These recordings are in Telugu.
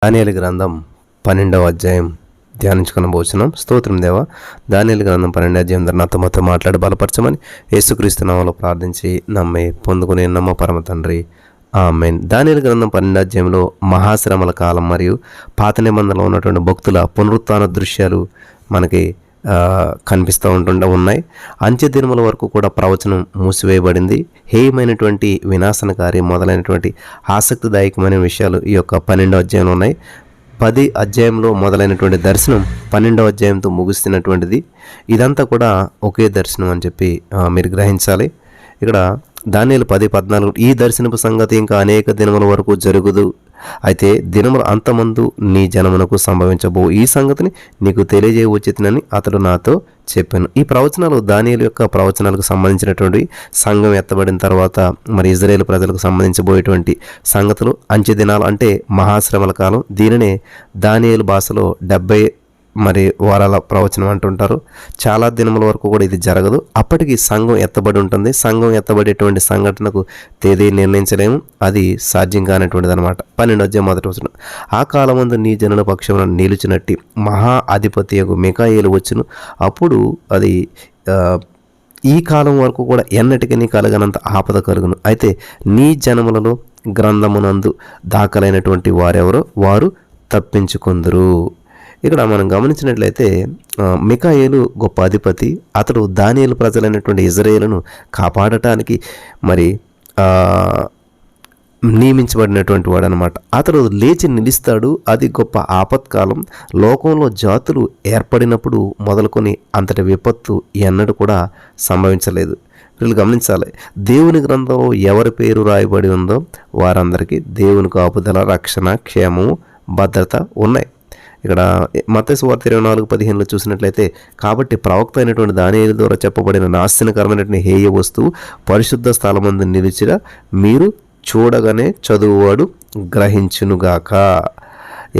దానియేలు గ్రంథం 12వ అధ్యాయం ధ్యానించుకున్న భోజనం. స్తోత్రం దేవా. దానియేలు గ్రంథం 12వ అధ్యాయం నాతో మొత్తం మాట్లాడి బలపరచమని యేసుక్రీస్తు నామములో ప్రార్థించి నమ్మి పొందుకునే నమ్మ పరమ తండ్రి, ఆమేన్. దానియేలు గ్రంథం 12వ అధ్యాయంలో మహాశ్రమల కాలం మరియు పాత నిబంధనలో ఉన్నటువంటి భక్తుల పునరుత్థాన దృశ్యాలు మనకి కనిపిస్తూ ఉన్నాయి. అంత్య దినముల వరకు కూడా ప్రవచనం మూసివేయబడింది. హేయమైనటువంటి వినాశనకారి మొదలైనటువంటి ఆసక్తిదాయకమైన విషయాలు ఈ యొక్క 12వ అధ్యాయంలో ఉన్నాయి. 10 అధ్యాయంలో మొదలైనటువంటి దర్శనం 12వ అధ్యాయంతో ముగుస్తున్నటువంటిది. ఇదంతా కూడా ఒకే దర్శనం అని చెప్పి మీరు గ్రహించాలి. ఇక్కడ దానియేలు 10:14 ఈ దర్శనపు సంగతి ఇంకా అనేక దినముల వరకు జరుగుదు, అయితే దినముల అంతమందు నీ జనమునకు సంభవించబో ఈ సంగతిని నీకు తెలియజేయవచ్చునని అతడు నాతో చెప్పాను. ఈ ప్రవచనాలు దానియేలు యొక్క ప్రవచనాలకు సంబంధించినటువంటి సంఘం ఎత్తబడిన తర్వాత మరి ఇజ్రాయేల్ ప్రజలకు సంబంధించబోయేటువంటి సంగతులు, అంచె దినాలు అంటే మహాశ్రమల కాలం. దీనినే దానియేలు భాషలో 70 వారాల ప్రవచనం అంటుంటారు. చాలా దినముల వరకు కూడా ఇది జరగదు. అప్పటికి సంఘం ఎత్తబడి ఉంటుంది. సంఘం ఎత్తబడేటువంటి సంఘటనకు తేదీ నిర్ణయించలేము, అది సాధ్యం కానటువంటిది అనమాట. 12వ అధ్యాయం మొదటి వచనం, ఆ కాలమందు నీ జనుల పక్షమున నిలుచునట్టి మహా అధిపతియగు మిఖాయేలు వచ్చును. అప్పుడు అది ఈ కాలం వరకు కూడా ఎన్నటికీ కలగనంత ఆపద కలుగును. అయితే నీ జనములలో గ్రంథమునందు దాఖలైనటువంటి వారెవరో వారు తప్పించుకొందురు. ఇక్కడ మనం గమనించినట్లయితే మిఖాయేలు గొప్ప అధిపతి. అతడు దానియేలు ప్రజలైనటువంటి ఇజ్రాయేలును కాపాడటానికి నియమించబడినటువంటి వాడు అనమాట. అతడు లేచి నిలుస్తాడు. అది గొప్ప ఆపత్కాలం. లోకంలో జాతులు ఏర్పడినప్పుడు మొదలుకొని అంతటి విపత్తు ఎన్నడూ కూడా సంభవించలేదు. వీళ్ళు గమనించాలి, దేవుని గ్రంథంలో ఎవరి పేరు రాయబడి ఉందో వారందరికీ దేవుని కాపుదల, రక్షణ, క్షేమము, భద్రత ఉన్నాయి. ఇక్కడ మత్తయి సువార్త 24:15 చూసినట్లయితే, కాబట్టి ప్రవక్త అయినటువంటి దానియేలు ద్వారా చెప్పబడిన నాశనకరమైనటువంటి హేయ వస్తువు పరిశుద్ధ స్థలమందు నిలిచిన మీరు చూడగానే చదువువాడు గ్రహించునుగాక.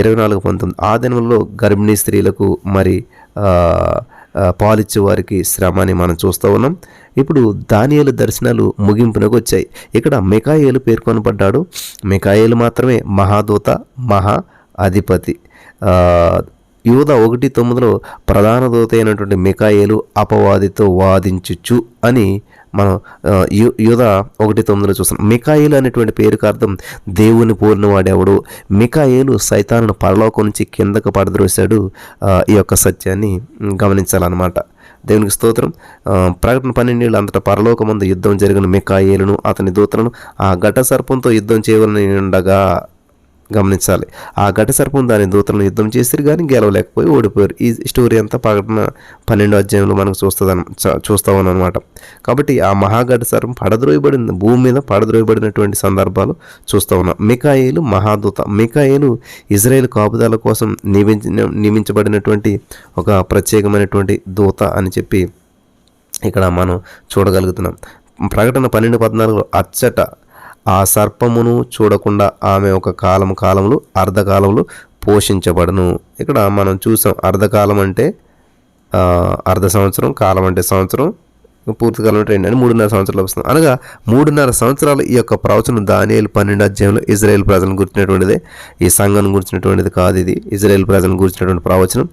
24:19 ఆ దినంలో గర్భిణీ స్త్రీలకు పాలిచ్చే వారికి శ్రమ అని మనం చూస్తూ ఉన్నాం. ఇప్పుడు దానియేలు దర్శనాలు ముగింపునకు వచ్చాయి. ఇక్కడ మిఖాయేలు పేర్కొనబడ్డాడు. మిఖాయేలు మాత్రమే మహాదూత, మహా అధిపతి. యూదా 1:9 ప్రధాన దూత అయినటువంటి మిఖాయేలు అపవాదితో వాదించుచు అని మనం యూదా 1:9 చూస్తున్నాం. మిఖాయేలు అనేటువంటి పేరుకు అర్థం దేవుని పోలినవాడెవడు. మిఖాయేలు సైతానును పరలోకం నుంచి కిందకు పడద్రోశాడు. ఈ యొక్క సత్యాన్ని గమనించాలన్నమాట. దేవునికి స్తోత్రం. ప్రకటన 12 అంతటా పరలోకమందు యుద్ధం జరిగిన మిఖాయేలును అతని దూతలను ఆ ఘట సర్పంతో యుద్ధం చేయవలని ఉండగా గమనించాలి. ఆ ఘట సర్పం దాని దూతలను యుద్ధం చేసిరు కానీ గెలవలేకపోయి ఓడిపోయారు. ఈ స్టోరీ అంతా ప్రకటన 12వ అధ్యాయంలో మనకు చూస్తామని అనమాట. కాబట్టి ఆ మహాఘట సర్పం పడద్రోయబడింది, భూమి మీద పడద్రోయబడినటువంటి సందర్భాలు చూస్తూ ఉన్నాం. మిఖాయేలు మహాదూత. మిఖాయేలు ఇజ్రాయేల్ కాపుదల కోసం నియమించబడినటువంటి ఒక ప్రత్యేకమైనటువంటి దూత అని చెప్పి ఇక్కడ మనం చూడగలుగుతున్నాం. ప్రకటన 12:14 అచ్చట ఆ సర్పమును చూడకుండా ఆమె ఒక కాలములు అర్ధకాలములు పోషించబడును. ఇక్కడ మనం చూసాం, అర్ధకాలం అంటే అర్ధ సంవత్సరం, కాలం అంటే సంవత్సరం, పూర్తి కాలం అంటే 2 అని 3.5 సంవత్సరాలు వస్తుంది. అనగా 3.5 సంవత్సరాలు ఈ యొక్క ప్రవచనం దానియేలు 12వ అధ్యాయంలో ఇజ్రాయేల్ ప్రజలను గురించినటువంటిదే. ఈ సంఘం గురించినటువంటిది కాదు. ఇది ఇజ్రాయేల్ ప్రజలను గురించినటువంటి ప్రవచనం.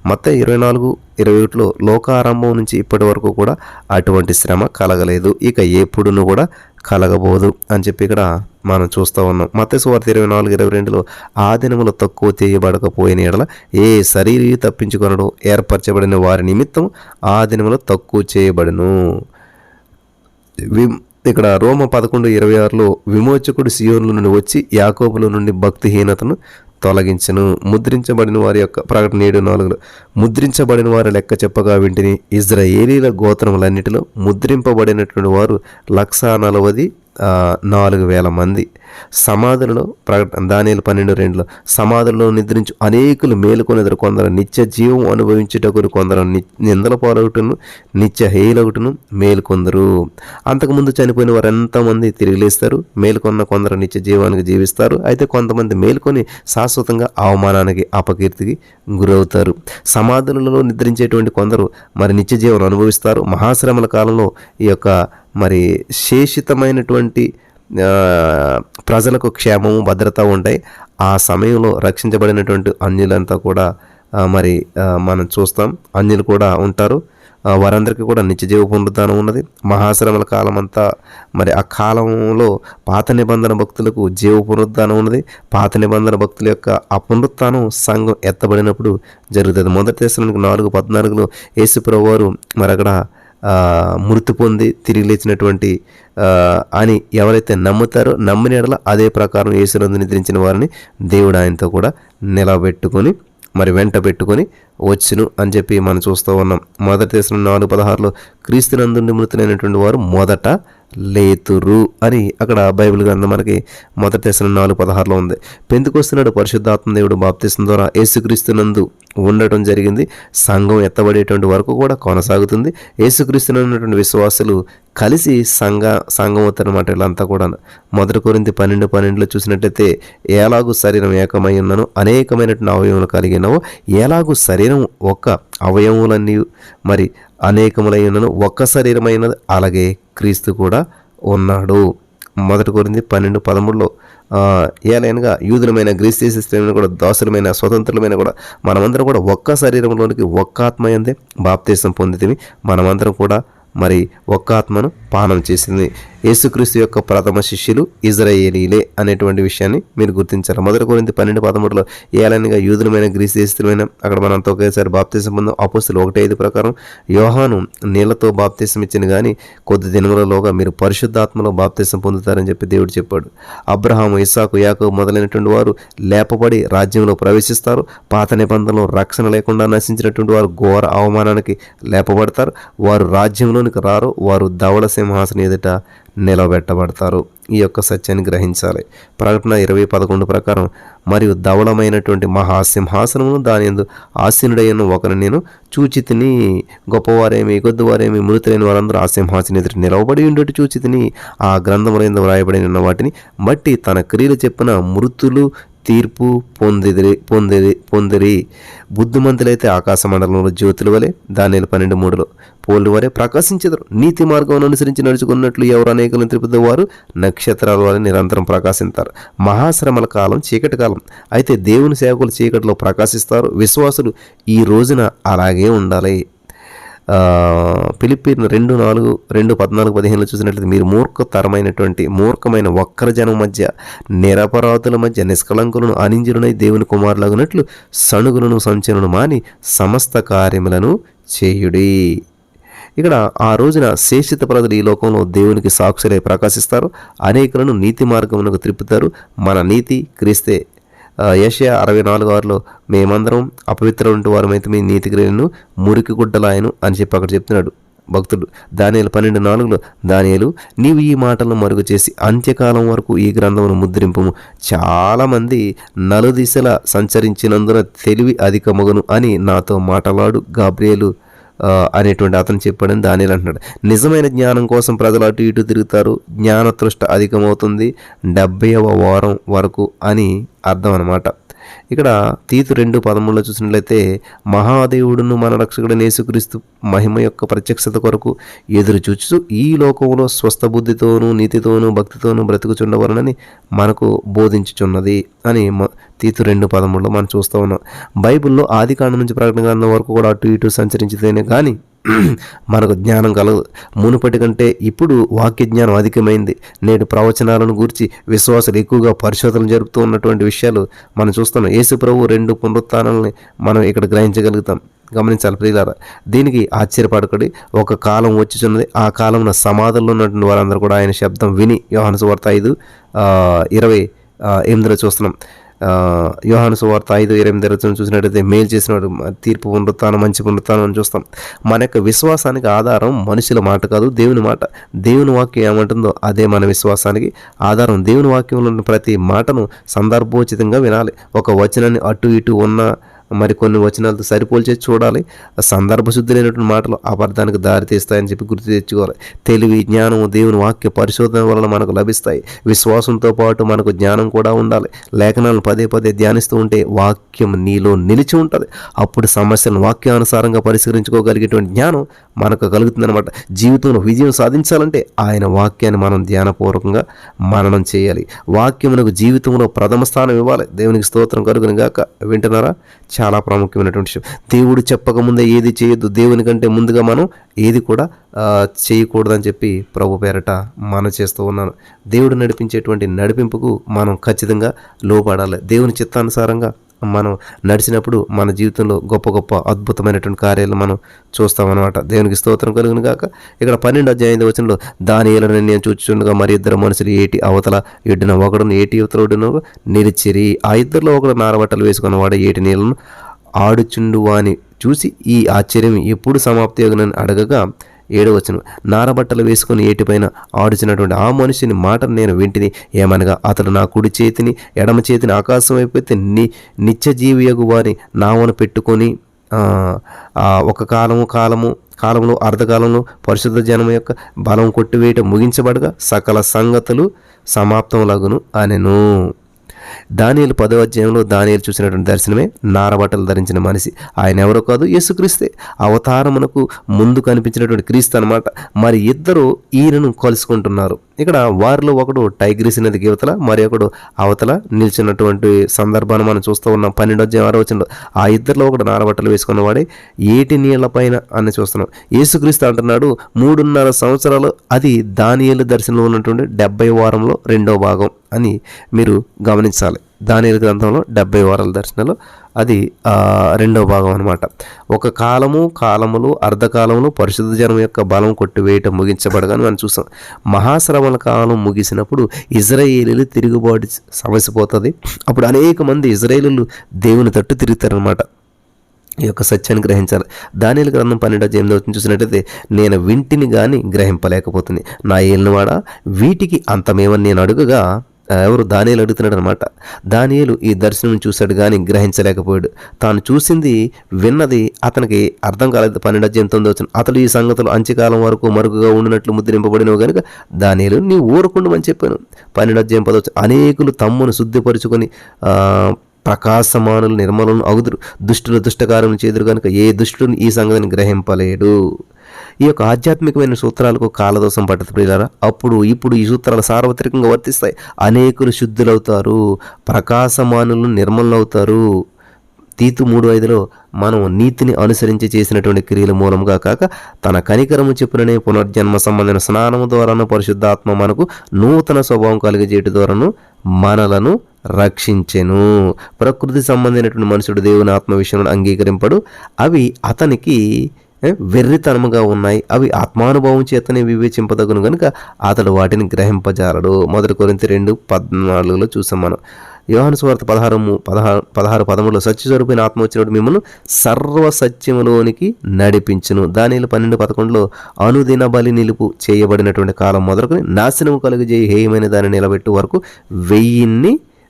మత్తయి 24:21 లోకారంభం నుంచి ఇప్పటి వరకు కూడా అటువంటి శ్రమ కలగలేదు, ఇక ఎప్పుడును కూడా కలగబోదు అని చెప్పి ఇక్కడ మనం చూస్తూ ఉన్నాం. మత్తయి సువార్త 24:22 ఆ దినములో తక్కువ చేయబడకపోయిన ఎడల ఏ శరీరీ తప్పించుకొనడు, ఏర్పరచబడిన వారి నిమిత్తం ఆ దినములో తక్కువ చేయబడును. ఇక్కడ రోమ 11:26 విమోచకుడు సియోనుల నుండి వచ్చి యాకోబుల నుండి భక్తిహీనతను తొలగించను. ముద్రించబడిన వారి యొక్క ప్రకటన 7:4 ముద్రించబడిన వారి లెక్క చెప్పగా వింటిని ఇజ్రాయేలీల గోత్రములన్నిటిలో ముద్రింపబడినటువంటి వారు 1,44,000 మంది. సమాధులలో ప్రకటన దానియేలు 12:2 సమాధులలో నిద్రించు అనేకులు మేలుకొనెదరు, కొందరు నిత్య జీవం అనుభవించుటకు, కొందరు నిందల పాలొకటును నిత్య హేయులొకటును మేలుకొందరు. అంతకుముందు చనిపోయిన వారు ఎంతమంది తిరిగి లేస్తారు. మేలుకొన్న కొందరు నిత్య జీవానికి జీవిస్తారు. అయితే కొంతమంది మేలుకొని శాశ్వతంగా అవమానానికి, అపకీర్తికి గురవుతారు. సమాధులలో నిద్రించేటువంటి కొందరు నిత్య జీవనం అనుభవిస్తారు. మహాశ్రమల కాలంలో ఈ యొక్క శేషితమైనటువంటి ప్రజలకు క్షేమము భద్రత ఉంటాయి. ఆ సమయంలో రక్షించబడినటువంటి అన్యులంతా కూడా మనం చూస్తాం, అన్యులు కూడా ఉంటారు. వారందరికీ కూడా నిత్యజీవ పునరుద్ధానం ఉన్నది. మహాశ్రమల కాలం అంతా ఆ కాలంలో పాత నిబంధన భక్తులకు జీవ పునరుద్ధానం ఉన్నది. పాత నిబంధన భక్తుల యొక్క ఆ పునరుత్థానం సంఘం ఎత్తబడినప్పుడు జరుగుతుంది. 1 తెస్సలోనికీయులకు 4:14 యేసుప్రభువు వారు అక్కడ మృతి పొంది తిరిగి లేచినటువంటి అని ఎవరైతే నమ్ముతారో నమ్మిన యెడల అదే ప్రకారం యేసునందు నిద్రించిన వారిని దేవుడు ఆయనతో కూడా నిలబెట్టుకొని వెంట పెట్టుకొని వచ్చును అని చెప్పి మనం చూస్తూ ఉన్నాం. 1 తెస్సలోనికీయులకు 4:16 క్రీస్తునందు మృతులైనటువంటి వారు మొదట లేతురు అని అక్కడ బైబిల్ గ్రంథం మనకి 1 తెస్సలోనికీయులకు 4:16 ఉంది. పెంతెకొస్తు నాడు పరిశుద్ధాత్మ దేవుడు బాప్తిసం ద్వారా యేసుక్రీస్తునందు ఉండటం జరిగింది. సంఘం ఎత్తబడేటువంటి వరకు కూడా కొనసాగుతుంది. యేసుక్రీస్తునందు ఉన్నటువంటి విశ్వాసులు కలిసి సంఘం అవుతారన్నమాట. వీళ్ళంతా కూడా 1 కొరింథీ 12:12 చూసినట్లయితే ఎలాగూ శరీరం ఏకమై ఉన్నను అనేకమైనటువంటి అవయవములు కలిగినవో ఎలాగూ శరీరం ఒక్క అవయవములన్నీ అనేకములై ఉన్నను ఒక్క శరీరమైనది అలాగే క్రీస్తు కూడా ఉన్నాడు. 1 కొరింథీ 12:13 ఏలైనగా యూదులమైన గ్రీసు దేశస్థులైన కూడా దాసులమైన స్వతంత్రులమైన కూడా మనమందరం కూడా ఒక్క శరీరంలోనికి ఒక్క ఆత్మ యందే బాప్తిసం పొందితిమి. మనమందరం కూడా ఒక్క ఆత్మను పానం చేసింది. యేసుక్రీస్తు యొక్క ప్రథమ శిష్యులు ఇజ్రాయేలీలే అనేటువంటి విషయాన్ని మీరు గుర్తించాలి. 1 కొరింథీ 12:13 ఏలైనగా యూదులమైన గ్రీసు దేశస్థులమైన అక్కడ మనంతా ఒకేసారి బాప్తిసం పొందాం. అపోస్తలులు 1:5 ప్రకారం యోహాను నీళ్లతో బాప్తిసం ఇచ్చిన కానీ కొద్ది దినములలోగా మీరు పరిశుద్ధాత్మలో బాప్తిసం పొందుతారని చెప్పి దేవుడు చెప్పాడు. అబ్రహాము, ఇస్సాకు, యాకోబు మొదలైనటువంటి వారు లేపబడి రాజ్యంలో ప్రవేశిస్తారు. పాత నిబంధనలో రక్షణ లేకుండా నశించినటువంటి వారు ఘోర అవమానానికి లేపబడతారు. వారు రాజ్యంలోనికి రారు, వారు ధవళ సింహాసనం ఎదుట నిలబెట్టబడతారు. ఈ యొక్క సత్యాన్ని గ్రహించాలి. ప్రకటన 20:11 ప్రకారం మరియు ధవళమైనటువంటి మహాసింహాసనమును దాని యందు ఆసీనుడైన ఒకరిని నేను చూచితిని. గొప్పవారేమి కొద్దివారేమి మృతులైన వారందరూ ఆ సింహాసనం ఎదుట నిలవబడి ఉండేటి చూచితిని. ఆ గ్రంథముల యందు వ్రాయబడి ఉన్న వాటిని బట్టి తన క్రియలు చెప్పిన మృతులు తీర్పు పొందిరి. బుద్ధిమంతులైతే ఆకాశ మండలంలో జ్యోతుల వలె దానియేలు 12:3 పోలు వలె ప్రకాశించెదరు. నీతి మార్గం అనుసరించి నడుచుకున్నట్లు ఎవరు అనేకులను త్రిపుద వారు నక్షత్రాల వలె నిరంతరం ప్రకాశిస్తారు. మహాశ్రమల కాలం చీకటి కాలం. అయితే దేవుని సేవకులు చీకటిలో ప్రకాశిస్తారు. విశ్వాసులు ఈ రోజున అలాగే ఉండాలి. ఫిలిప్పీయులు 2:14-15 చూసినట్లయితే మీరు మూర్ఖమైన వక్ర జనం మధ్య నిరపరాధుల మధ్య నిష్కళంకులను అనింజులనై దేవుని కుమారులగునట్లు సణుగులను సంచలను మాని సమస్త కార్యములను చేయుడి. ఇక్కడ ఆ రోజున శేషిత ప్రజలు ఈ లోకంలో దేవునికి సాక్షులై ప్రకాశిస్తారు. అనేకులను నీతి మార్గమునకు త్రిప్పుతారు. మన నీతి క్రీస్తే. యెషయా 64:6 మేమందరం అపవిత్రులంటి వారమైతే మీ నీతి క్రియలను మురికి గుడ్డలాయను అని చెప్పి అక్కడ చెప్తున్నాడు భక్తుడు. దానియేలు 12:4 దానియేలు నీవు ఈ మాటలను మరుగు చేసి అంత్యకాలం వరకు ఈ గ్రంథమును ముద్రింపుము. చాలామంది నలుదిశలా సంచరించినందున తెలివి అధికమగును అని నాతో మాట్లాడు గాబ్రియేలు అనేటువంటి అతను చెప్పాడని దానియేలు అంటున్నాడు. నిజమైన జ్ఞానం కోసం ప్రజలు అటు ఇటు తిరుగుతారు. జ్ఞానతృష్ట అధికమవుతుంది 70వ వారం వరకు అని అర్థం అన్నమాట. ఇక్కడ తీతు 2:13 చూసినట్లయితే మహాదేవుడును మన రక్షకుడైన యేసుక్రీస్తు మహిమ యొక్క ప్రత్యక్షత కొరకు ఎదురు చూచు ఈ లోకంలో స్వస్థ బుద్ధితోనూ నీతితోనూ భక్తితోనూ బ్రతుకుచుండవలనని మనకు బోధించుచున్నది అని తీతు 2:13 మనం చూస్తూ ఉన్నాం. బైబిల్లో ఆదికాండం నుంచి ప్రకటన గ్రంథం వరకు కూడా అటు ఇటు సంచరించితేనే కానీ మనకు జ్ఞానం కలదు. మునుపటి కంటే ఇప్పుడు వాక్య జ్ఞానం అధికమైంది. నేడు ప్రవచనాలను గూర్చి విశ్వాసులు ఎక్కువగా పరిశోధనలు జరుపుతూ ఉన్నటువంటి విషయాలు మనం చూస్తున్నాం. యేసు ప్రభు 2 పునరుత్థానాలని మనం ఇక్కడ గ్రహించగలుగుతాం. గమనించాలి ప్రియులారా. దీనికి ఆశ్చర్యపడకండి. ఒక కాలం వచ్చుచున్నది. ఆ కాలంలో సమాధుల్లో ఉన్నటువంటి వారందరూ కూడా ఆయన శబ్దం విని యోహాను సువార్త 5:28 చూస్తున్నాం. యోహాను సువార్త 5:28 చూసినట్టయితే మేలు చేసినవాడు తీర్పు పునరుత్థానం మంచి పునరుత్థానం అని చూస్తాం. మన యొక్క విశ్వాసానికి ఆధారం మనుషుల మాట కాదు, దేవుని మాట. దేవుని వాక్యం ఏమంటుందో అదే మన విశ్వాసానికి ఆధారం. దేవుని వాక్యంలో ప్రతి మాటను సందర్భోచితంగా వినాలి. ఒక వచనాన్ని అటు ఇటు ఉన్న మరికొన్ని వచనాలతో సరిపోల్చేసి చూడాలి. సందర్భశుద్ధి లేనటువంటి మాటలు అపార్థానికి దారితీస్తాయని చెప్పి గుర్తు తెచ్చుకోవాలి. తెలివి జ్ఞానము దేవుని వాక్య పరిశోధన వలన మనకు లభిస్తాయి. విశ్వాసంతో పాటు మనకు జ్ఞానం కూడా ఉండాలి. లేఖనాలను పదే ధ్యానిస్తూ ఉంటే వాక్యం నీలో నిలిచి ఉంటుంది. అప్పుడు సమస్యలను వాక్యానుసారంగా పరిష్కరించుకోగలిగేటువంటి జ్ఞానం మనకు కలుగుతుందన్నమాట. జీవితంలో విజయం సాధించాలంటే ఆయన వాక్యాన్ని మనం ధ్యానపూర్వకంగా మననం చేయాలి. వాక్యమునకు జీవితంలో ప్రథమ స్థానం ఇవ్వాలి. దేవునికి స్తోత్రం కలుగును గాక. వింటున్నారా? చాలా ప్రాముఖ్యమైనటువంటి విషయం. దేవుడు చెప్పకముందే ఏది చేయొద్దు. దేవుని కంటే ముందుగా మనం ఏది కూడా చేయకూడదని చెప్పి ప్రభు పేరట మనం చేస్తూ ఉన్నాను. దేవుడు నడిపించేటువంటి నడిపింపుకు మనం ఖచ్చితంగా లోపడాలి. దేవుని చిత్తానుసారంగా మనం నడిచినప్పుడు మన జీవితంలో గొప్ప గొప్ప అద్భుతమైనటువంటి కార్యాలు మనం చూస్తామన్నమాట. దేవునికి స్తోత్రం కలుగును గాక. ఇక్కడ 12వ వచనంలో దానియేలును నేను చూచుచుండగా మరి ఇద్దరు మనుషులు ఏటి అవతల ఎడ్డున ఒకడును ఏటి అవతల ఒడ్డున నిలిచిరి. ఆ ఇద్దరిలో ఒకడు నారబట్టలు వేసుకున్నవాడు ఏటి నీళ్ళను ఆడుచుండు వాని చూసి ఈ ఆశ్చర్యం ఎప్పుడు సమాప్తి అగునని అడగగా 7వ వచనం నారబట్టలు వేసుకుని ఏటిపైన ఆడుచినటువంటి ఆ మనిషిని మాటను నేను వింటిని. ఏమనగా అతడు నా కుడి చేతిని ఎడమ చేతిని ఆకాశం అయిపోతే నిత్యజీవియగు వారి నామను పెట్టుకొని ఒక కాలంలో అర్ధకాలంలో పరిశుద్ధ జనం యొక్క బలం కొట్టివేయటం ముగించబడగా సకల సంగతులు సమాప్తములగును అనెను. దానియేలు 10వ అధ్యాయంలో దానియేలు చూసినటువంటి దర్శనమే నారబట్టలు ధరించిన మనిషి. ఆయన ఎవరో కాదు, యేసుక్రీస్తే. అవతారమునకు ముందు కనిపించినటువంటి క్రీస్తు అనమాట. మరి ఇద్దరు ఈయనను కలుసుకుంటున్నారు. ఇక్కడ వారిలో ఒకడు టైగ్రిస్ నదికి యువతల, మరి ఒకడు అవతల నిలిచినటువంటి సందర్భాన్ని మనం చూస్తూ ఉన్నాం. 12వ అధ్యాయం 6వ వచనంలో ఆ ఇద్దరిలో ఒకడు నారబట్టలు వేసుకున్నవాడే ఏటి నీళ్ల పైన అని చూస్తున్నాం. యేసుక్రీస్తు అంటున్నాడు 3.5 సంవత్సరాలు. అది దానియేలు దర్శనంలో ఉన్నటువంటి 70వ వారంలో 2వ భాగం అని మీరు గమనించాలి. దానియేలు గ్రంథంలో 70 వారాల దర్శనంలో అది 2వ భాగం అనమాట. ఒక కాలములు అర్ధకాలములు పరిశుద్ధ జనం యొక్క బలం కొట్టివేయటం ముగించబడగానే మనం చూసాం. మహాశ్రమల కాలం ముగిసినప్పుడు ఇజ్రాయేలీలు తిరుగుబాటు సమసిపోతుంది. అప్పుడు అనేక మంది ఇజ్రాయేలీలు దేవుని తట్టు తిరుగుతారనమాట. ఈ యొక్క సత్యాన్ని గ్రహించాలి. దానియేలు గ్రంథం 12వ అధ్యాయం చూసినట్టయితే నేను వింటిని కానీ గ్రహింపలేకపోతుంది. నా ఏలినవాడా వీటికి అంతమేమని నేను అడుగగా ఎవరు దానియేలు అడుగుతున్నాడు అనమాట. దానియేలు ఈ దర్శనం చూశాడు కానీ గ్రహించలేకపోయాడు. తాను చూసింది విన్నది అతనికి అర్థం కాలేదు. 12వ అధ్యాయం 9వ వచనం అతడు ఈ సంగతులు అంత్యకాలం వరకు మరుగుగా ఉండినట్లు ముద్రింపబడినవు కనుక దానియేలు నీ ఊరకుండమని చెప్పాను. 12వ అధ్యాయం 10వ వచనం అనేకులు తమ్మును శుద్ధిపరుచుకొని ప్రకాశమానులు నిర్మలను అగుదురు, దుష్టులు దుష్టకార్యం చేదురు కనుక ఏ దుష్టుని ఈ సంగతిని గ్రహింపలేడు. ఈ యొక్క ఆధ్యాత్మికమైన సూత్రాలకు కాలదోషం పట్టదు ప్రియులారా. ఇప్పుడు ఈ సూత్రాలు సార్వత్రికంగా వర్తిస్తాయి. అనేకులు శుద్ధులవుతారు, ప్రకాశమానులు నిర్మలవుతారు. తీతు 3:5లో మనం నీతిని అనుసరించి చేసినటువంటి క్రియల మూలంగా కాక తన కనికరము చెప్పుననే పునర్జన్మ సంబంధమైన స్నానము ద్వారాను పరిశుద్ధాత్మ మనకు నూతన స్వభావం కలిగజేయటం ద్వారాను మనలను రక్షించెను. ప్రకృతి సంబంధమైనటువంటి మనుషుడు దేవుని ఆత్మ విషయంలో అంగీకరింపడు. అవి అతనికి వెర్రితనముగా ఉన్నాయి. అవి ఆత్మానుభవం చేతనే వివేచింపదగును కనుక అతడు వాటిని గ్రహింపజాలడు. 1 కొరింథీ 2:14లో చూసాం మనం. యోహాను సువార్త 16:13లో సత్యస్వరూపైన ఆత్మ వచ్చినప్పుడు మిమ్మల్ని సర్వ సత్యములోనికి నడిపించును. దానియేలు 12:11లో అనుదిన బలి నిలుపు చేయబడినటువంటి కాలం మొదలుకొని నాశనము కలుగజేయి హేయమైన దాన్ని నిలబెట్టు వరకు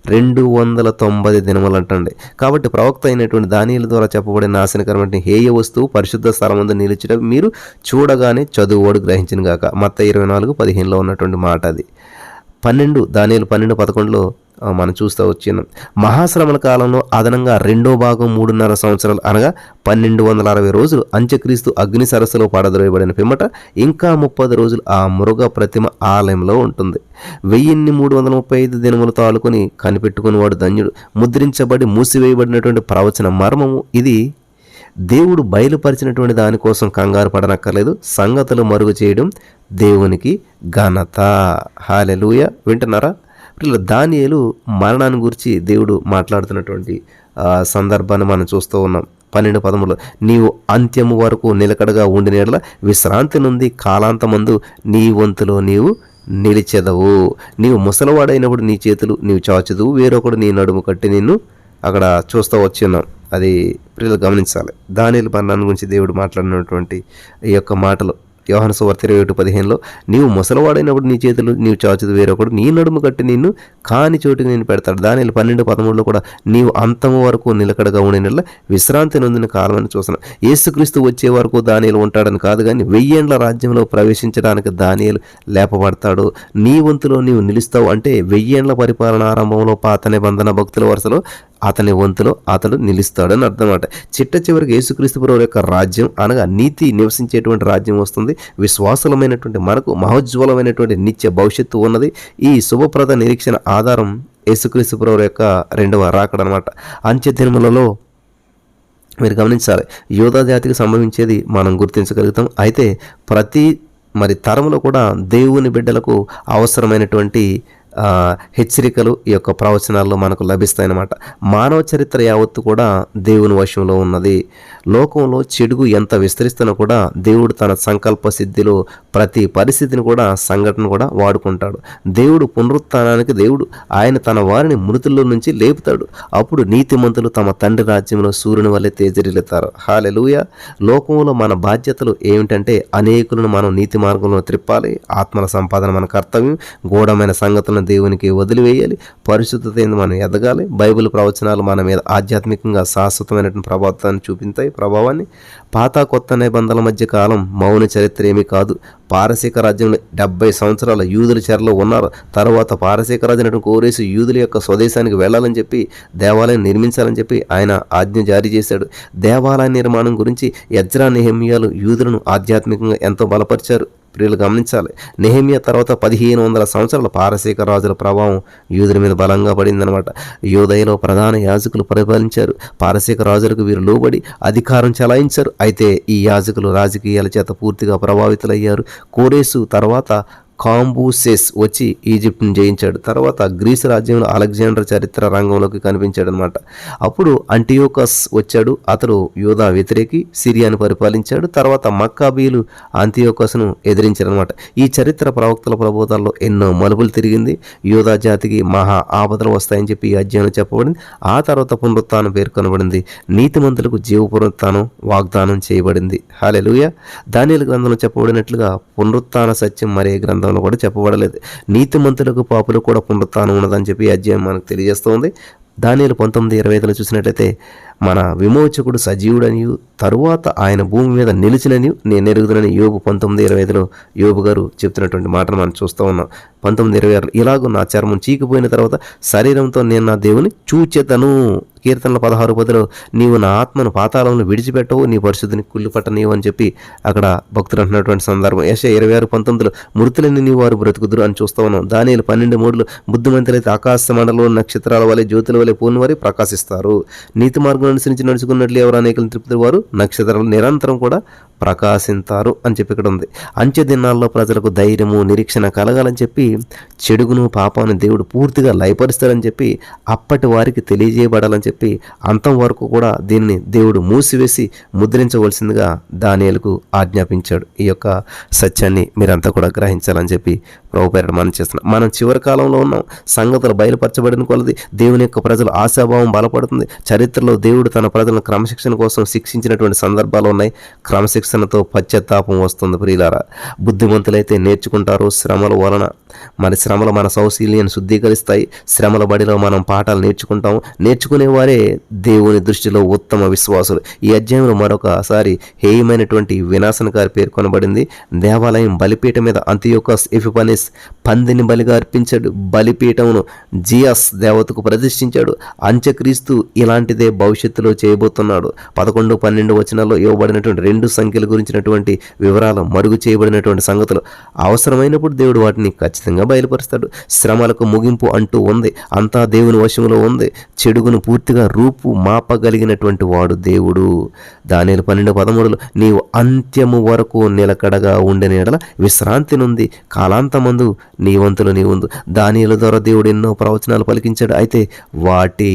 1290 దినములు అంటండి. కాబట్టి ప్రవక్త అయినటువంటి దానియేలు ద్వారా చెప్పబడిన నాశనకరమైన హేయ వస్తువు పరిశుద్ధ స్థలమందు నిలిచడం మీరు చూడగానే చదువువాడు గ్రహించిన గాక. మత్తయి 24:15లో ఉన్నటువంటి మాట అది. దానియేలు 12:11లో మనం చూస్తూ వచ్చినాం. మహాశ్రమల కాలంలో అదనంగా 2వ భాగం 3.5 సంవత్సరాలు అనగా 1260 రోజులు అంత్యక్రీస్తు అగ్ని సరస్సులో పడద్రోయబడిన పిమ్మట ఇంకా 30 రోజులు ఆ మృగ ప్రతిమ ఆలయంలో ఉంటుంది. 1335 దినములు తాలుకొని కనిపెట్టుకుని వాడు ధన్యుడు. ముద్రించబడి మూసివేయబడినటువంటి ప్రవచన మర్మము ఇది. దేవుడు బయలుపరిచినటువంటి దానికోసం కంగారు పడనక్కర్లేదు. సంగతులు మరుగు చేయడం దేవునికి ఘనత. హల్లెలూయా. వింటున్నారా? దానియేలు మరణాన్ని గురించి దేవుడు మాట్లాడుతున్నటువంటి సందర్భాన్ని మనం చూస్తూ ఉన్నాం. 12:13లో నీవు అంత్యము వరకు నిలకడగా ఉండిన యెడల విశ్రాంతి నుండి కాలాంతమందు నీ వంతులో నీవు నిలిచెదవు. నీవు ముసలివాడైనప్పుడు నీ చేతులు నీవు చాచుదువు, వేరొకడు నీ నడుము కట్టి నిన్ను అక్కడ చూస్తూ వచ్చిన్నాం. అది ప్రియులు గమనించాలి. దానియేలు మరణాన్ని గురించి దేవుడు మాట్లాడినటువంటి ఈ యొక్క మాటలు యోహాను సువార్త 21:15లో నీవు ముసలివాడైనప్పుడు నీ చేతులు నీవు చాచుదు, వేరొకడు నీ నడుము కట్టి నిన్ను కాని చోటుకి నేను పెడతాడు. దానియేలు 12:13లో కూడా నీవు అంతము వరకు నిలకడగా ఉండిన విశ్రాంతి నొందిన కాలం అని చూస్తున్నాం. యేసుక్రీస్తు వచ్చే వరకు దానియేలు ఉంటాడని కాదు, కానీ 1000 ఏండ్ల రాజ్యంలో ప్రవేశించడానికి దానియేలు లేపబడతాడు. నీ వంతులో నీవు నిలుస్తావు అంటే 1000 ఏండ్ల పరిపాలన ఆరంభంలో పాత నిబంధన భక్తుల వరుసలో అతని వంతులో అతడు నిలుస్తాడని అర్థం అన్నమాట. చిట్ట చివరికి యేసుక్రీస్తు ప్రభువు యొక్క రాజ్యం అనగా నీతి నివసించేటువంటి రాజ్యం వస్తుంది. విశ్వాసులమైనటువంటి మనకు మహోజ్వలమైనటువంటి నిత్య భవిష్యత్తు ఉన్నది. ఈ శుభప్రద నిరీక్షణ ఆధారం యేసుక్రీస్తు ప్రభువు యొక్క రెండవ రాకడ అనమాట. అంత్య దినములలో మీరు గమనించాలి, యూదా జాతికి సంభవించేది మనం గుర్తించగలుగుతాం. అయితే ప్రతి తరంలో కూడా దేవుని బిడ్డలకు అవసరమైనటువంటి హెచ్చరికలు ఈ యొక్క ప్రవచనాల్లో మనకు లభిస్తాయన్నమాట. మానవ చరిత్ర యావత్తు కూడా దేవుని వశంలో ఉన్నది. లోకంలో చెడుగు ఎంత విస్తరిస్తున్నా కూడా దేవుడు తన సంకల్ప సిద్ధిలో ప్రతి పరిస్థితిని కూడా సంఘటన కూడా వాడుకుంటాడు. దేవుడు పునరుత్థానానికి దేవుడు ఆయన తన వారిని మృతుల్లో నుంచి లేపుతాడు. అప్పుడు నీతిమంతులు తమ తండ్రి రాజ్యంలో సూర్యుని వల్లే తేజరిల్లుతారు. హల్లెలూయా. లోకంలో మన బాధ్యతలు ఏమిటంటే అనేకులను మనం నీతి మార్గంలో త్రిప్పాలి. ఆత్మల సంపాదన మన కర్తవ్యం. గూఢమైన సంగతులను దేవునికి వదిలివేయాలి. పరిశుద్ధత మనం ఎదగాలి. బైబిల్ ప్రవచనాలు మన మీద ఆధ్యాత్మికంగా శాశ్వతమైనటువంటి ప్రభావాన్ని పాత కొత్త నిబంధనల మధ్య కాలం మౌన చరిత్ర ఏమీ కాదు. పారసీక రాజ్యంలో 70 సంవత్సరాల యూదుల చెరలో ఉన్నారు. తర్వాత పారసీక రాజు కోరేసి యూదుల యొక్క స్వదేశానికి వెళ్ళాలని చెప్పి దేవాలయం నిర్మించాలని చెప్పి ఆయన ఆజ్ఞ జారీ చేశాడు. దేవాలయ నిర్మాణం గురించి ఎజ్రా నెహెమ్యాలు యూదులను ఆధ్యాత్మికంగా ఎంతో బలపరిచారు. ప్రియులు గమనించాలి, నెహెమ్యా తర్వాత 1500 సంవత్సరాల పారసీక రాజుల ప్రభావం యూదుల మీద బలంగా పడిందనమాట. యూదయలో ప్రధాన యాజకులు పరిపాలించారు. పారసీక రాజులకు వీరు లోబడి అధికారం చెలాయించారు. అయితే ఈ యాజకులు రాజకీయాల చేత పూర్తిగా ప్రభావితులయ్యారు. కోరేసు తర్వాత కాంబూసెస్ వచ్చి ఈజిప్ట్ని జయించాడు. తర్వాత గ్రీసు రాజ్యంలో అలెగ్జాండర్ చరిత్ర రంగంలోకి కనిపించాడు అనమాట. అప్పుడు అంటియోకస్ వచ్చాడు. అతడు యూదా వ్యతిరేకి, సిరియాను పరిపాలించాడు. తర్వాత మక్కాబీలు అంతియోకస్ను ఎదిరించారనమాట. ఈ చరిత్ర ప్రవక్తల ప్రబోధాల్లో ఎన్నో మలుపులు తిరిగింది. యూదా జాతికి మహా ఆపదలు వస్తాయని చెప్పి ఈ అధ్యాయంలో చెప్పబడింది. ఆ తర్వాత పునరుత్థానం పేర్కొనబడింది. నీతిమంతులకు జీవ పునరుత్థానం వాగ్దానం చేయబడింది. హల్లెలూయా. దానియేలు గ్రంథంలో చెప్పబడినట్లుగా పునరుత్థాన సత్యం మరే గ్రంథం కూడా చెప్పబడలేదు. నీతిమంతులకు పాపులకు కూడా పునరుత్థానం ఉన్నదని చెప్పి ఈ అధ్యాయం మనకు తెలియజేస్తుంది. దానియేలు 19:25 చూసినట్లయితే మన విమోచకుడు సజీవుడనియు తరువాత ఆయన భూమి మీద నిలిచిననియు నేను ఎరుగుదనని యోబు 19:25 యోబు గారు చెప్తున్నటువంటి మాటను మనం చూస్తూ ఉన్నాం. 19:26 ఇలాగూ నా చర్మం చీకిపోయిన తర్వాత శరీరంతో నేను నా దేవుని చూచెదను. కీర్తనల 16:10 నీవు నా ఆత్మను పాతాళంలో విడిచిపెట్టవు, నీ పరిశుద్ధిని కుళ్ళిపట్టనీవు అని చెప్పి అక్కడ భక్తులు అంటున్నటువంటి సందర్భం. యెషయా 26:19 మృతులని నీ వారు బ్రతుకుదురు అని చూస్తూ ఉన్నాం. దానియేలు 12:3 బుద్ధిమంతులైతే ఆకాశ మండలంలో నక్షత్రాల వలె జ్యోతుల వలె పూర్ణ వారి ప్రకాశిస్తారు. నీతి మార్గం అనుసరించి నడుచుకున్నట్లు ఎవరు అనేకలు తృప్తి వారు నక్షత్రాలు నిరంతరం కూడా ప్రకాశింతారు అని చెప్పి ఇక్కడ ఉంది. అంత్య దినాల్లో ప్రజలకు ధైర్యము నిరీక్షణ కలగాలని చెప్పి చెడుగును పాపాన్ని దేవుడు పూర్తిగా లయపరుస్తారని చెప్పి అప్పటి వారికి తెలియజేయబడాలని చెప్పి అంతం వరకు కూడా దీన్ని దేవుడు మూసివేసి ముద్రించవలసిందిగా దానియేలుకు ఆజ్ఞాపించాడు. ఈ యొక్క సత్యాన్ని మీరంతా కూడా గ్రహించాలని చెప్పి ప్రభుపేరట మనం చేస్తున్నాం. మనం చివరి కాలంలో ఉన్నాం. సంగతులు బయలుపరచబడిన కొలది దేవుని యొక్క ప్రజల ఆశాభావం బలపడుతుంది. చరిత్రలో దేవుడు తన ప్రజలను క్రమశిక్షణ కోసం శిక్షించినటువంటి సందర్భాలు ఉన్నాయి. క్రమశిక్షణతో పశ్చాత్తాపం వస్తుంది. ప్రియులారా, బుద్ధిమంతులైతే నేర్చుకుంటారు. శ్రమల వలన శ్రమలు మన సౌశీల్యాన్ని శుద్ధీకరిస్తాయి. శ్రమల బడిలో మనం పాఠాలు నేర్చుకుంటాం. నేర్చుకునేవారే దేవుని దృష్టిలో ఉత్తమ విశ్వాసులు. ఈ అధ్యాయంలో మరొకసారి హేయమైనటువంటి వినాశనకారి పేర్కొనబడింది. దేవాలయం బలిపీఠం మీద అంతియోకస్ ఎపిఫనీస్ పందిని బలిగా అర్పించాడు. బలిపీఠమును జియాస్ దేవతకు ప్రతిష్ఠించాడు. అంత్యక్రీస్తు ఇలాంటిదే భవిష్యత్తులో చేయబోతున్నాడు. 11, 12 వచనాల్లో ఇవ్వబడినటువంటి 2 సంఖ్యల గురించినటువంటి వివరాలు మరుగు చేయబడినటువంటి సంగతులు అవసరమైనప్పుడు దేవుడు వాటిని ఖచ్చితంగా బయలుపరుస్తాడు. శ్రమలకు ముగింపు అంటూ ఉంది. అంతా దేవుని వశంలో ఉంది. చెడుగును పూర్తిగా రూపు మాపగలిగినటువంటి వాడు దేవుడు. దానియేలు 12:13 నీవు అంత్యము వరకు నిలకడగా ఉండిన యెడల విశ్రాంతి నుండి కాలాంతమందు నీ వంతులు నీ ఉంది. దానియేలు ద్వారా దేవుడు ఎన్నో ప్రవచనాలు పలికించాడు. అయితే వాటి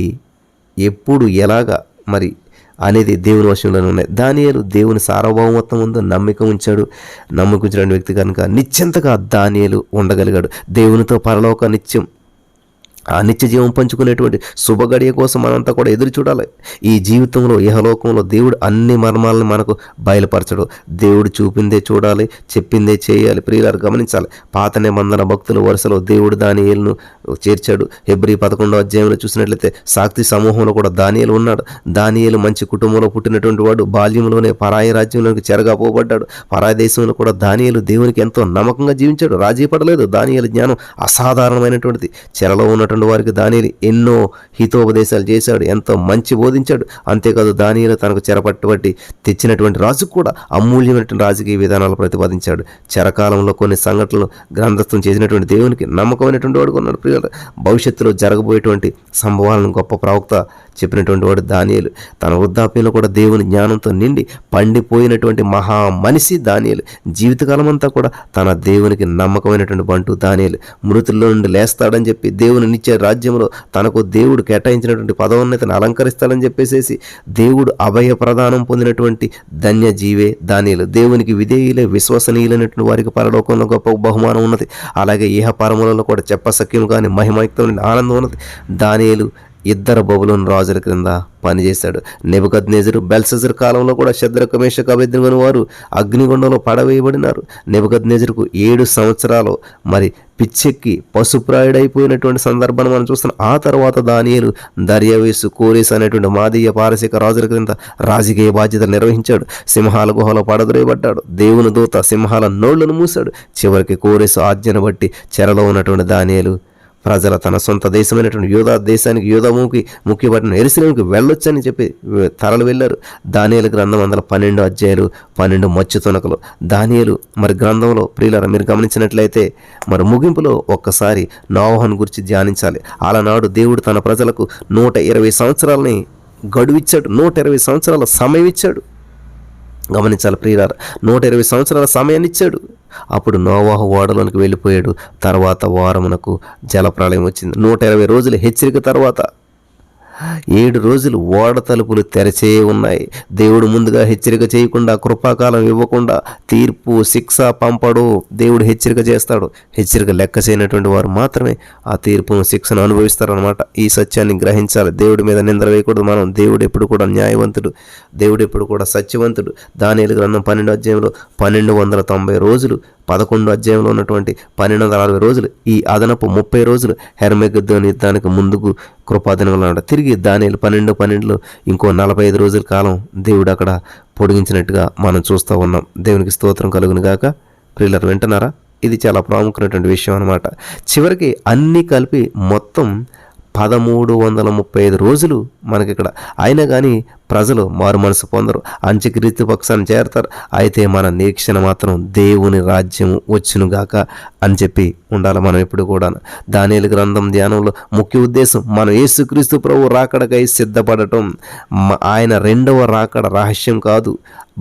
ఎప్పుడు ఎలాగా మరి అనేది దేవుని వశంలోనే ఉన్నాయి. దానియేలు దేవుని సార్వభౌమత్వం ముందు నమ్మిక ఉంచిన వ్యక్తి కనుక నిశ్చింతగా దానియేలు ఉండగలిగాడు. దేవునితో పరలోక నిత్యం ఆ నిత్య జీవం పంచుకునేటువంటి శుభగడియ కోసం మనంతా కూడా ఎదురు చూడాలి. ఈ జీవితంలో ఇహలోకంలో దేవుడు అన్ని మర్మాలను మనకు బయలుపరచడు. దేవుడు చూపిందే చూడాలి, చెప్పిందే చేయాలి. ప్రియులారు గమనించాలి. పాత నిబంధన భక్తుల వరుసలో దేవుడు దానియేలును చేర్చాడు. హెబ్రీ 11వ అధ్యాయంలో చూసినట్లయితే సాక్షి సమూహంలో కూడా దానియేలు ఉన్నాడు. దానియేలు మంచి కుటుంబంలో పుట్టినటువంటి వాడు. బాల్యంలోనే పరాయి రాజ్యంలోకి చెరగా పోబడ్డాడు. పరాయి దేశంలో కూడా దానియేలు దేవునికి ఎంతో నమ్మకంగా జీవించాడు. రాజీ పడలేదు. దానియేలు జ్ఞానం అసాధారణమైనటువంటిది. చెరలో ఉన్నటువంటి ఉన్నటువంటి వారికి దానియేలు ఎన్నో హితోపదేశాలు చేశాడు, ఎంతో మంచి బోధించాడు. అంతేకాదు దానియేలు తనకు చెరపట్టుబట్టి తెచ్చినటువంటి రాజుకు కూడా అమూల్యమైనటువంటి రాజకీయ విధానాలు ప్రతిపాదించాడు. చెరకాలంలో కొన్ని సంఘటనలు గ్రంథస్థం చేసినటువంటి దేవునికి నమ్మకమైనటువంటి వాడు ఉన్నాడు. ప్రియులారా, భవిష్యత్తులో జరగబోయేటువంటి సంభవాలను గొప్ప ప్రవక్త చెప్పినటువంటి వాడు దానియేలు. తన వృద్ధాప్యంలో కూడా దేవుని జ్ఞానంతో నిండి పండిపోయినటువంటి మహా మనిషి దానియేలు. జీవితకాలం అంతా కూడా తన దేవునికి నమ్మకమైనటువంటి బంటు దానియేలు. మృతుల్లో నుండి లేస్తాడని చెప్పి దేవుని నిత్య రాజ్యంలో తనకు దేవుడు కేటాయించినటువంటి పదోన్నతిని అలంకరిస్తాడని చెప్పేసేసి దేవుడు అభయ ప్రదానం పొందినటువంటి ధన్య జీవే దానియేలు. దేవునికి విధేయులే విశ్వసనీయులైనటువంటి వారికి పరలోకంలో గొప్ప బహుమానం ఉన్నది. అలాగే ఇహ పరములలో కూడా చెప్పసఖ్యం కానీ మహిమయుక్తమైన ఆనందం ఉన్నది. దానియేలు ఇద్దరు బబులోను రాజుల క్రింద పనిచేశాడు. నెబుకద్నెజరు బెల్షస్సరు కాలంలో కూడా శద్రకు మేషకు అబేద్నెగోను వారు అగ్నిగుండంలో పడవేయబడినారు. నెబుకద్నెజరుకు 7 సంవత్సరాలు మరి పిచ్చెక్కి పశుప్రాయుడైపోయినటువంటి సందర్భాన్ని మనం చూస్తున్నాం. ఆ తర్వాత దానియేలు దర్యావేసు కోరేసు అనేటువంటి మాదీయ పారసిక రాజుల క్రింద రాజకీయ బాధ్యతలు నిర్వహించాడు. సింహాల గుహలో పడద్రోయబడ్డాడు. దేవుని దూత సింహాల నోళ్లను మూశాడు. చివరికి కోరేసు ఆజ్ఞను బట్టి చెరలో ఉన్నటువంటి దానియేలు ప్రజల తన సొంత దేశమైనటువంటి యూదా దేశానికి యూదాముకి ముఖ్యపట్టిన యెరూషలేముకి వెళ్ళొచ్చని చెప్పి తరలి వెళ్ళారు. దానియేలు గ్రంథం 12 అధ్యాయాలు 12 మచ్చు తునకలు. దానియేలు మరి గ్రంథంలో ప్రియులారా మీరు గమనించినట్లయితే మరి ముగింపులో ఒక్కసారి నోవహును గురించి ధ్యానించాలి. అలనాడు దేవుడు తన ప్రజలకు 120 సంవత్సరాలని గడువిచ్చాడు. 120 సంవత్సరాల సమయం ఇచ్చాడు. గమనించాలి ప్రియులారా, 120 సంవత్సరాల సమయాన్ని ఇచ్చాడు. అప్పుడు నోవాహు ఓడలోనికి వెళ్ళిపోయాడు. తర్వాత వారమునకు జలప్రళయం వచ్చింది. 120 రోజుల హెచ్చరిక తర్వాత 7 రోజులు ఓడ తలుపులు తెరచే ఉన్నాయి. దేవుడు ముందుగా హెచ్చరిక చేయకుండా, కృపాకాలం ఇవ్వకుండా తీర్పు శిక్ష పంపడు. దేవుడు హెచ్చరిక చేస్తాడు. హెచ్చరిక లెక్క చేయనటువంటి వారు మాత్రమే ఆ తీర్పును శిక్షను అనుభవిస్తారనమాట. ఈ సత్యాన్ని గ్రహించాలి. దేవుడి మీద నింద వేయకూడదు మనం. దేవుడు ఎప్పుడు కూడా న్యాయవంతుడు, దేవుడు ఎప్పుడు కూడా సత్యవంతుడు. దానియేలు గ్రంథం 12 అధ్యాయంలో 1290 రోజులు, 11 అధ్యాయంలో ఉన్నటువంటి 1260 రోజులు, ఈ అదనపు 30 రోజులు హెర్మెగద్దోని యుద్ధానికి ముందుకు కృపాదినములు. తిరిగి దానియేలు 12:12లో ఇంకో 45 రోజుల కాలం దేవుడు అక్కడ పొడిగించినట్టుగా మనం చూస్తూ ఉన్నాం. దేవునికి స్తోత్రం కలుగును గాక. ప్రియులారా వింటున్నారా? ఇది చాలా ప్రాముఖ్యమైనటువంటి విషయం అనమాట. చివరికి అన్నీ కలిపి మొత్తం 1335 రోజులు మనకిక్కడ. అయినా కానీ ప్రజలు మారు మనసు పొందరు, అంత్యక్రీస్తు పక్షాన్ని చేరతారు. అయితే మన నిరీక్షణ మాత్రం దేవుని రాజ్యం వచ్చునుగాక అని చెప్పి ఉండాలి మనం ఎప్పుడు కూడా. దానియేలు గ్రంథం ధ్యానంలో ముఖ్య ఉద్దేశం మనం యేసుక్రీస్తు ప్రభు రాకడకై సిద్ధపడటం. ఆయన రెండవ రాకడ రహస్యం కాదు,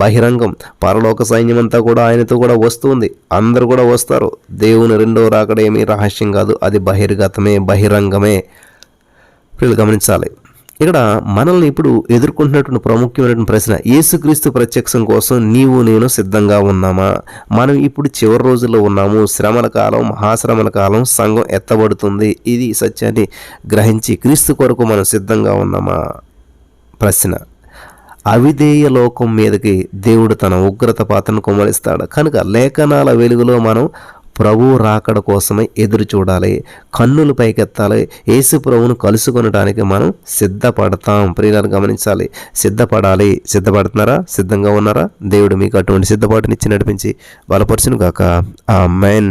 బహిరంగం. పరలోక సైన్యం అంతా కూడా ఆయనతో కూడా వస్తుంది, అందరూ కూడా వస్తారు. దేవుని రెండవ రాకడ ఏమీ రహస్యం కాదు, అది బహిర్గతమే, బహిరంగమే. వీళ్ళు గమనించాలి. ఇక్కడ మనల్ని ఇప్పుడు ఎదుర్కొంటున్నటువంటి ప్రాముఖ్యమైనటువంటి ప్రశ్న, యేసుక్రీస్తు ప్రత్యక్షం కోసం నీవు నేను సిద్ధంగా ఉన్నామా? మనం ఇప్పుడు చివరి రోజుల్లో ఉన్నాము. శ్రమల కాలం, మహాశ్రమల కాలం, సంఘం ఎత్తబడుతుంది. ఇది సత్యాన్ని గ్రహించి క్రీస్తు కొరకు మనం సిద్ధంగా ఉన్నామా? ప్రశ్న. అవిధేయ లోకం మీదకి దేవుడు తన ఉగ్రత పాత్రను కుమ్మరిస్తాడు. కనుక లేఖనాల వెలుగులో మనం ప్రభు రాకడ కోసమే ఎదురు చూడాలి, కన్నులు పైకెత్తాలి. యేసు ప్రభువును కలుసుకొనడానికి మనం సిద్ధపడతాం. ప్రియులారా గమనించాలి, సిద్ధపడాలి. సిద్ధపడుతున్నారా? సిద్ధంగా ఉన్నారా? దేవుడు మీకు అటువంటి సిద్ధపాటునిచ్చి నడిపించి బలపరచును గాక. ఆమేన్.